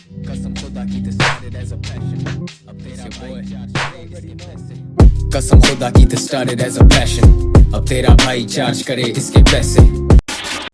कसम खुदा की this started as a passion. अब तेरा भाई चार्ज करे इसके पैसे. कसम खुदा की this started as a passion. अब तेरा भाई चार्ज करे इसके पैसे.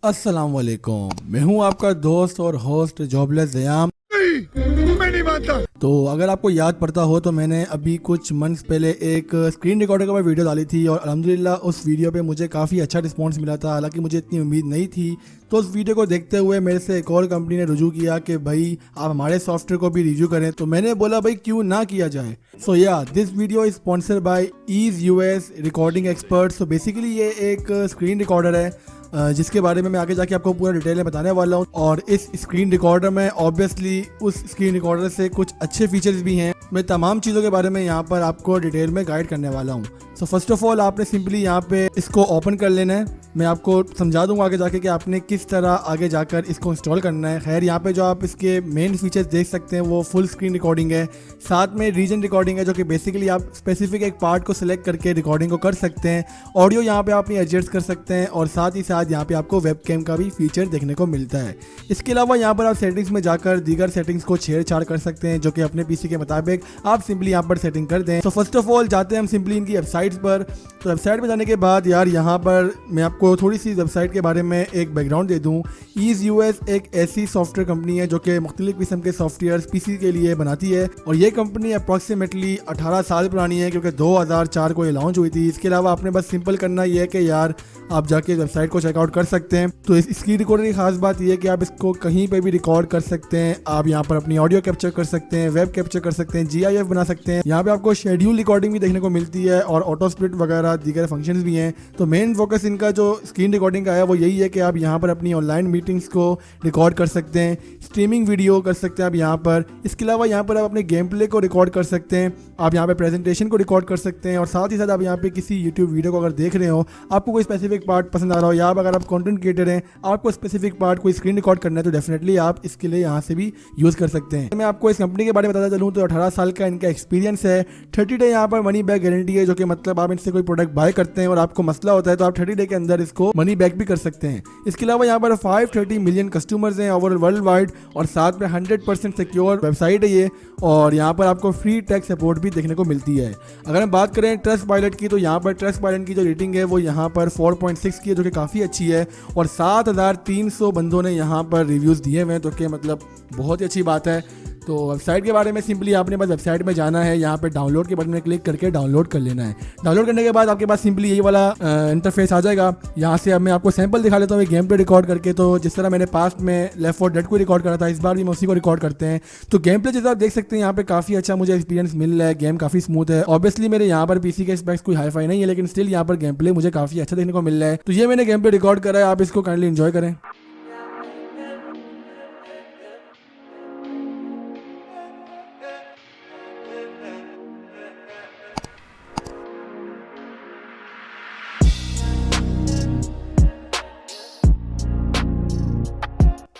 अस्सलाम वालेकुम, मैं हूं आपका दोस्त और होस्ट जॉबलेस ज़याम। मैं नहीं मानता। तो अगर आपको याद पड़ता हो तो मैंने अभी कुछ मंथ्स पहले एक स्क्रीन रिकॉर्डर का वीडियो डाली थी और अल्हम्दुलिल्लाह उस वीडियो पे मुझे काफ़ी अच्छा रिस्पांस मिला था। हालांकि मुझे इतनी उम्मीद नहीं थी। तो उस वीडियो को देखते हुए मेरे से एक और कंपनी ने रुजू किया कि भाई आप हमारे सॉफ्टवेयर को भी रिव्यू करें। तो मैंने बोला भाई क्यों ना किया जाए। सो या this video is sponsored by EaseUS recording expert. So basically ये एक स्क्रीन रिकॉर्डर है जिसके बारे में मैं आगे जाके आपको पूरा डिटेल में बताने वाला हूँ। और इस स्क्रीन रिकॉर्डर में ऑब्वियसली उस स्क्रीन रिकॉर्डर से कुछ अच्छे फीचर्स भी हैं। मैं तमाम चीज़ों के बारे में यहाँ पर आपको डिटेल में गाइड करने वाला हूँ। सो फर्स्ट ऑफ ऑल आपने सिंपली यहाँ पे इसको ओपन कर लेना है। मैं आपको समझा दूंगा आगे जाके कि आपने किस तरह आगे जाकर इसको इंस्टॉल करना है। खैर यहाँ पे जो आप इसके मेन फीचर्स देख सकते हैं वो फुल स्क्रीन रिकॉर्डिंग है, साथ में रीजन रिकॉर्डिंग है जो कि बेसिकली आप स्पेसिफिक एक पार्ट को सिलेक्ट करके रिकॉर्डिंग को कर सकते हैं। ऑडियो यहाँ पे आप एडजस्ट कर सकते हैं और साथ ही साथ यहाँ पे आपको वेबकैम का भी फीचर देखने को मिलता है। इसके अलावा यहाँ पर आप सेटिंग्स में जाकर दीगर सेटिंग्स को छेड़छाड़ कर सकते हैं जो कि अपने पीसी के मुताबिक आप सिंपली यहाँ पर सेटिंग कर दें। तो फर्स्ट ऑफ ऑल जाते हैं हम सिंपली इनकी वेबसाइट्स पर। तो वेबसाइट पर जाने के बाद यार यहाँ पर मैं आपको थोड़ी सी वेबसाइट के बारे में एक बैकग्राउंड दे दूँ। ईज यूएस एक ऐसी सॉफ्टवेयर कंपनी है जो कि मुख्तलिफ किस्म के सॉफ्टवेयर पीसी के लिए बनाती है और ये कंपनी अप्रॉक्सीमेटली 18 साल पुरानी है क्योंकि 2004 को ये लॉन्च हुई थी। इसके अलावा आपने बस सिंपल करना ये है कि यार आप जाके वेबसाइट को चेकआउट कर सकते हैं। तो इसकी रिकॉर्डिंग की खास बात यह है कि आप इसको कहीं पे भी रिकॉर्ड कर सकते हैं। आप यहाँ पर अपनी ऑडियो कैप्चर कर सकते हैं, वेब कैप्चर कर सकते हैं, जीआईएफ बना सकते हैं। यहाँ पे आपको शेड्यूल रिकॉर्डिंग भी देखने को मिलती है और ऑटो स्प्लिट वगैरह दीगर फंक्शंस भी हैं। तो मेन फोकस इनका जो स्क्रीन रिकॉर्डिंग का है वो यही है कि आप यहाँ पर अपनी ऑनलाइन मीटिंग्स को रिकॉर्ड कर सकते हैं, स्ट्रीमिंग वीडियो कर सकते हैं आप यहाँ पर। इसके अलावा यहाँ पर आप अपने गेम प्ले को रिकॉर्ड कर सकते हैं, आप यहाँ पे प्रेजेंटेशन को रिकॉर्ड कर सकते हैं और साथ ही साथ आप यहाँ पे किसी यूट्यूब वीडियो को अगर देख रहे हो, आपको कोई स्पेसिफिक पार्ट पसंद आ रहा हो या अगर आप कंटेंट क्रिएटर हैं, आपको स्पेसिफिक पार्ट कोई स्क्रीन रिकॉर्ड करना है तो डेफिनेटली आप इसके लिए यहाँ से भी यूज़ कर सकते हैं। मैं आपको इस कंपनी के बारे में बताता चलूँ तो 18 साल का इनका एक्सपीरियंस है। 30 डे यहाँ पर मनी बैक गारंटी है जो कि मतलब आप इनसे कोई प्रोडक्ट बाय करते हैं और आपको मसला होता है तो आप 30 डे के अंदर इसको मनी बैक भी कर सकते हैं। इसके अलावा यहाँ पर 530 मिलियन कस्टमर्स हैं ओवर वर्ल्ड वाइड और साथ में 100% सिक्योर वेबसाइट है ये और यहाँ पर आपको फ्री टैक्स सपोर्ट भी देखने को मिलती है। अगर हम बात करें ट्रस्ट पायलट की तो यहाँ पर ट्रस्ट पायलट की जो रेटिंग है वो यहाँ पर 4.6 की है जो कि काफ़ी अच्छी है और 7300 बंदों ने यहाँ पर रिव्यूज़ दिए हुए हैं तो कि मतलब बहुत ही अच्छी बात है। तो वेबसाइट के बारे में सिंपली आपने बस वेबसाइट में जाना है, यहाँ पे डाउनलोड के बटन में क्लिक करके डाउनलोड कर लेना है। डाउनलोड करने के बाद आपके पास सिंपली यही वाला इंटरफेस आ जाएगा। यहाँ से अब मैं आपको सैंपल दिखा लेता हूँ गेम पे रिकॉर्ड करके। तो जिस तरह मैंने पास्ट में लेफ्ट 4 डेड को रिकॉर्ड करा था, इस बार भी मैं उसी को रिकॉर्ड करते हैं। तो गेम प्ले जैसा आप देख सकते हैं यहाँ पे काफ़ी अच्छा मुझे एक्सपीरियंस मिल रहा है, गेम काफ़ी स्मूथ है। ऑब्वियसली मेरे यहाँ पर पीसी के स्पेक्स कोई हाई फाई नहीं है लेकिन स्टिल यहाँ पर गेम प्ले मुझे काफ़ी अच्छा देखने को मिल रहा है। तो ये मैंने गेम प्ले रिकॉर्ड करा है, आप इसको काइंडली एंजॉय करें।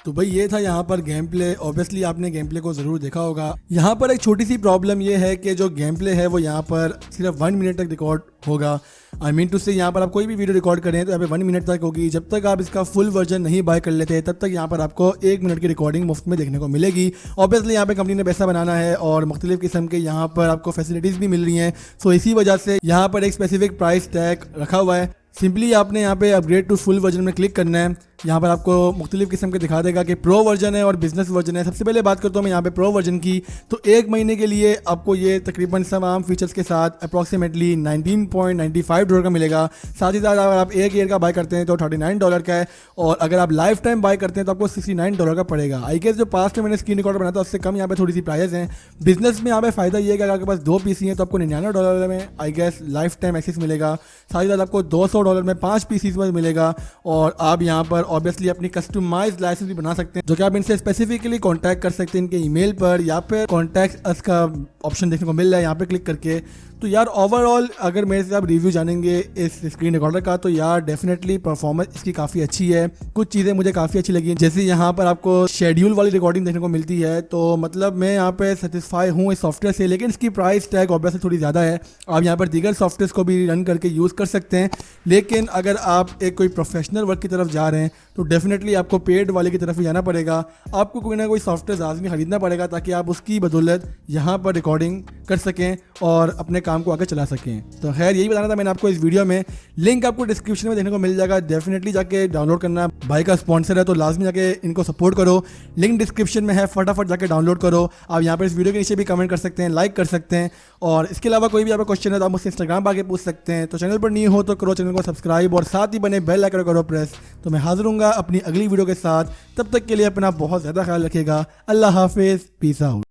तो भाई ये था यहाँ पर गेम प्ले। ऑब्वियसली आपने गेम प्ले को ज़रूर देखा होगा। यहाँ पर एक छोटी सी प्रॉब्लम ये है कि जो गेम प्ले है वो यहाँ पर सिर्फ 1 मिनट तक रिकॉर्ड होगा। आई मीन टू से यहाँ पर आप कोई भी वीडियो रिकॉर्ड करें तो यहाँ पे 1 मिनट तक होगी। जब तक आप इसका फुल वर्जन नहीं बाय कर लेते तब तक यहाँ पर आपको 1 मिनट की रिकॉर्डिंग मुफ्त में देखने को मिलेगी। ऑब्वियसली यहाँ पे कंपनी ने पैसा बनाना है और मुख्तलिफ किस्म के यहाँ पर आपको फैसिलिटीज़ भी मिल रही हैं। सो इसी वजह से यहाँ पर एक स्पेसिफिक प्राइस टैग रखा हुआ है। सिंपली आपने यहाँ पे अपग्रेड टू फुल वर्जन में क्लिक करना है। यहाँ पर आपको मुख्तलिफ किस्म के दिखा देगा कि प्रो वर्जन है और बिजनेस वर्जन है। सबसे पहले बात करता हूँ मैं यहाँ पे प्रो वर्जन की। तो 1 महीने के लिए आपको ये तकरीबन तमाम फीचर्स के साथ अप्रॉक्सीमेटली $19.95 का मिलेगा। साथ ही साथ अगर आप 1 ईयर का बाय करते हैं तो $39 का है और अगर आप लाइफ टाइम बाय करते हैं तो आपको $69 का पड़ेगा। आई गेस जो पास्ट में मैंने स्क्रीन रिकॉर्डर बनाया था उससे कम यहाँ पे थोड़ी सी प्राइस हैं। बिजनेस में यहाँ पे फ़ायदा ये है कि अगर आपके पास 2 पीसी हैं तो आपको $99 में I guess lifetime access मिलेगा। साथ ही साथ आपको $200 में 5 पीसीज में मिलेगा और आप यहाँ पर ऑब्वियसली अपनी कस्टमाइज्ड लाइसेंस भी बना सकते हैं जो कि आप इनसे स्पेसिफिकली कांटेक्ट कर सकते हैं इनके ईमेल पर या फिर कॉन्टैक्ट अस का ऑप्शन देखने को मिल रहा है यहाँ पे क्लिक करके। तो यार ओवरऑल अगर मेरे से आप रिव्यू जानेंगे इस स्क्रीन रिकॉर्डर का तो यार डेफिनेटली परफॉर्मेंस इसकी काफ़ी अच्छी है। कुछ चीज़ें मुझे काफ़ी अच्छी लगी, जैसे यहाँ पर आपको शेड्यूल वाली रिकॉर्डिंग देखने को मिलती है। तो मतलब मैं यहाँ पे सेटिस्फाई हूँ इस सॉफ्टवेयर से, लेकिन इसकी प्राइस टैग ऑब्वियसली थोड़ी ज़्यादा है। आप यहाँ पर दीगर सॉफ्टवेयर को भी रन करके यूज़ कर सकते हैं, लेकिन अगर आप एक कोई प्रोफेशनल वर्क की तरफ जा रहे हैं तो डेफिनेटली आपको पेड वाले की तरफ ही जाना पड़ेगा। आपको कोई ना कोई सॉफ्टवेयर लाजमी खरीदना पड़ेगा ताकि आप उसकी बदौलत यहाँ पर रिकॉर्डिंग कर सकें और अपने काम को आगे चला सकें। तो खैर यही बताना था मैंने आपको इस वीडियो में। लिंक आपको डिस्क्रिप्शन में देखने को मिल जाएगा, डेफिनेटली जाके डाउनलोड करना। भाई का स्पॉन्सर है तो लाजमी जाके इनको सपोर्ट करो। लिंक डिस्क्रिप्शन में है, फटाफट जाके डाउनलोड करो। आप यहाँ पर इस वीडियो के नीचे भी कमेंट कर सकते हैं, लाइक कर सकते हैं, और इसके अलावा कोई भी आपका क्वेश्चन है तो आप मुझसे इंस्टाग्राम पर आके पूछ सकते हैं। तो चैनल पर नहीं हो तो करो चैनल को सब्सक्राइब और साथ ही बने बेल आइकन करो प्रेस। तो मैं हाजिर हूँगा अपनी अगली वीडियो के साथ, तब तक के लिए अपना बहुत ज़्यादा ख्याल रखिएगा। अल्लाह हाफिज़, पीस आउट।